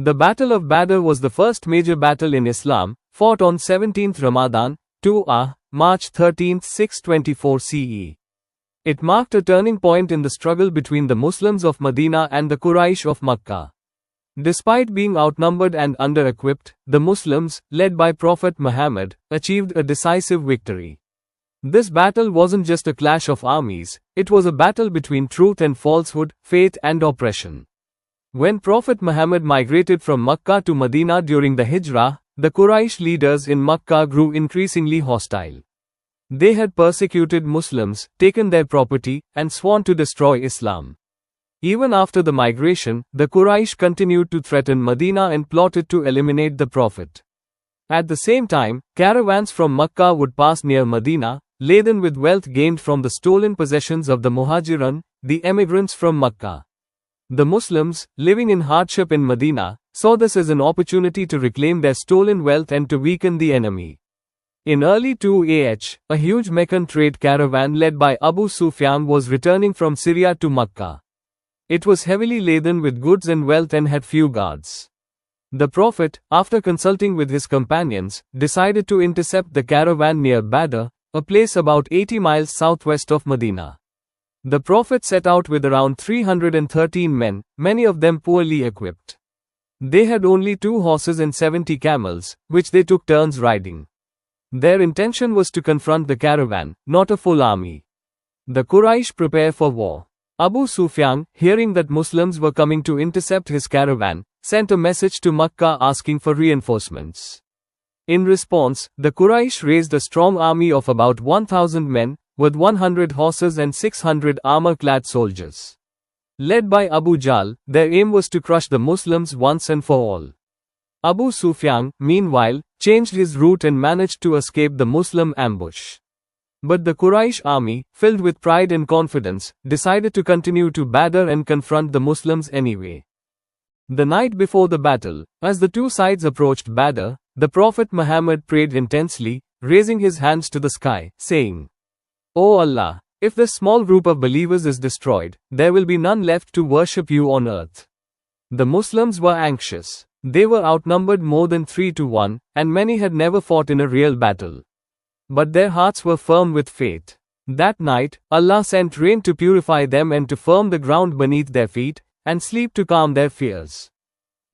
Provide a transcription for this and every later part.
The Battle of Badr was the first major battle in Islam, fought on 17th Ramadan, March 13, 624 CE. It marked a turning point in the struggle between the Muslims of Medina and the Quraysh of Makkah. Despite being outnumbered and under-equipped, the Muslims, led by Prophet Muhammad, achieved a decisive victory. This battle wasn't just a clash of armies, it was a battle between truth and falsehood, faith and oppression. When Prophet Muhammad migrated from Makkah to Medina during the Hijrah, the Quraysh leaders in Makkah grew increasingly hostile. They had persecuted Muslims, taken their property, and sworn to destroy Islam. Even after the migration, the Quraysh continued to threaten Medina and plotted to eliminate the Prophet. At the same time, caravans from Makkah would pass near Medina, laden with wealth gained from the stolen possessions of the Muhajirun, the emigrants from Makkah. The Muslims, living in hardship in Medina, saw this as an opportunity to reclaim their stolen wealth and to weaken the enemy. In early 2AH, a huge Meccan trade caravan led by Abu Sufyan was returning from Syria to Makkah. It was heavily laden with goods and wealth and had few guards. The Prophet, after consulting with his companions, decided to intercept the caravan near Badr, a place about 80 miles southwest of Medina. The Prophet set out with around 313 men, many of them poorly equipped. They had only 2 horses and 70 camels, which they took turns riding. Their intention was to confront the caravan, not a full army. The Quraysh prepare for war. Abu Sufyan, hearing that Muslims were coming to intercept his caravan, sent a message to Makkah asking for reinforcements. In response, the Quraysh raised a strong army of about 1,000 men, with 100 horses and 600 armor-clad soldiers. Led by Abu Jahl, their aim was to crush the Muslims once and for all. Abu Sufyan, meanwhile, changed his route and managed to escape the Muslim ambush. But the Quraysh army, filled with pride and confidence, decided to continue to Badr and confront the Muslims anyway. The night before the battle, as the two sides approached Badr, the Prophet Muhammad prayed intensely, raising his hands to the sky, saying, "O Allah, if this small group of believers is destroyed, there will be none left to worship you on earth." The Muslims were anxious. They were outnumbered more than 3 to 1, and many had never fought in a real battle. But their hearts were firm with faith. That night, Allah sent rain to purify them and to firm the ground beneath their feet, and sleep to calm their fears.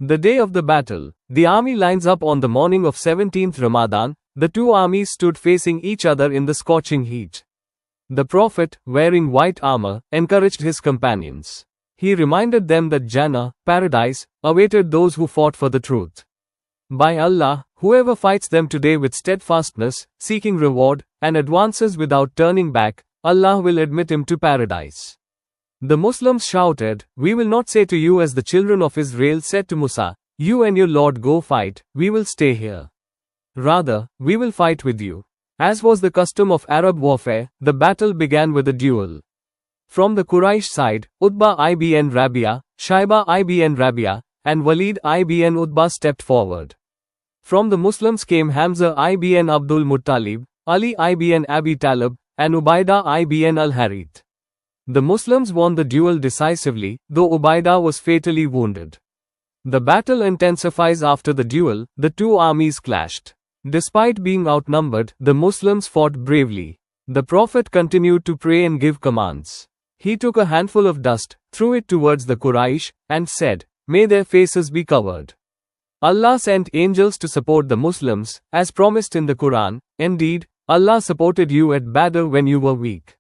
The day of the battle, the army lines up on the morning of 17th Ramadan, the two armies stood facing each other in the scorching heat. The Prophet, wearing white armor, encouraged his companions. He reminded them that Jannah, paradise, awaited those who fought for the truth. By Allah, whoever fights them today with steadfastness, seeking reward, and advances without turning back, Allah will admit him to paradise. The Muslims shouted, "We will not say to you as the children of Israel said to Musa, 'You and your Lord go fight, we will stay here.' Rather, we will fight with you." As was the custom of Arab warfare, the battle began with a duel. From the Quraysh side, Utbah ibn Rabia, Shaybah ibn Rabia, and Walid ibn Utbah stepped forward. From the Muslims came Hamza ibn Abdul Muttalib, Ali ibn Abi Talib, and Ubaidah ibn al-Harith. The Muslims won the duel decisively, though Ubaidah was fatally wounded. The battle intensifies after the duel, the two armies clashed. Despite being outnumbered, the Muslims fought bravely. The Prophet continued to pray and give commands. He took a handful of dust, threw it towards the Quraysh, and said, "May their faces be covered." Allah sent angels to support the Muslims, as promised in the Quran. Indeed, Allah supported you at Badr when you were weak.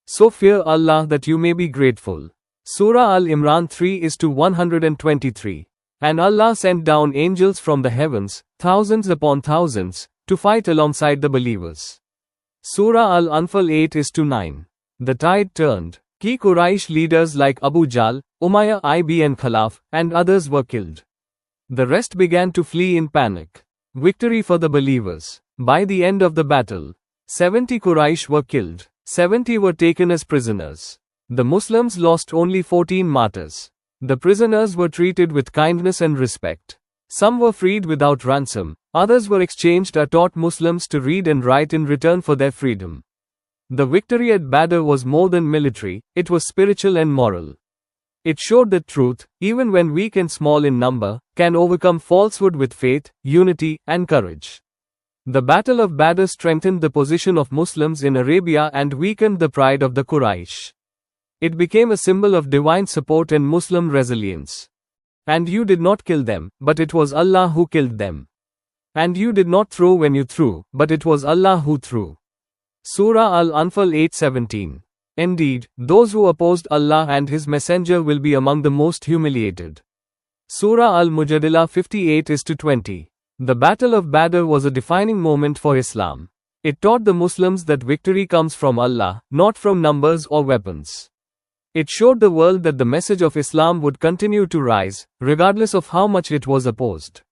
So fear Allah that you may be grateful. Surah Al-Imran 3:123. And Allah sent down angels from the heavens, thousands upon thousands, to fight alongside the believers. Surah Al-Anfal 8:9. The tide turned. Key Quraysh leaders like Abu Jahl, Umayyah ibn Khalaf, and others were killed. The rest began to flee in panic. Victory for the believers. By the end of the battle, 70 Quraysh were killed. 70 were taken as prisoners. The Muslims lost only 14 martyrs. The prisoners were treated with kindness and respect. Some were freed without ransom, others were exchanged or taught Muslims to read and write in return for their freedom. The victory at Badr was more than military, it was spiritual and moral. It showed that truth, even when weak and small in number, can overcome falsehood with faith, unity, and courage. The Battle of Badr strengthened the position of Muslims in Arabia and weakened the pride of the Quraysh. It became a symbol of divine support and Muslim resilience. And you did not kill them, but it was Allah who killed them. And you did not throw when you threw, but it was Allah who threw. Surah Al-Anfal 8:17. Indeed, those who opposed Allah and His Messenger will be among the most humiliated. Surah Al-Mujadila 58:20. The Battle of Badr was a defining moment for Islam. It taught the Muslims that victory comes from Allah, not from numbers or weapons. It showed the world that the message of Islam would continue to rise, regardless of how much it was opposed.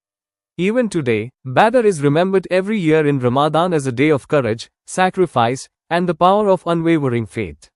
Even today, Badr is remembered every year in Ramadan as a day of courage, sacrifice, and the power of unwavering faith.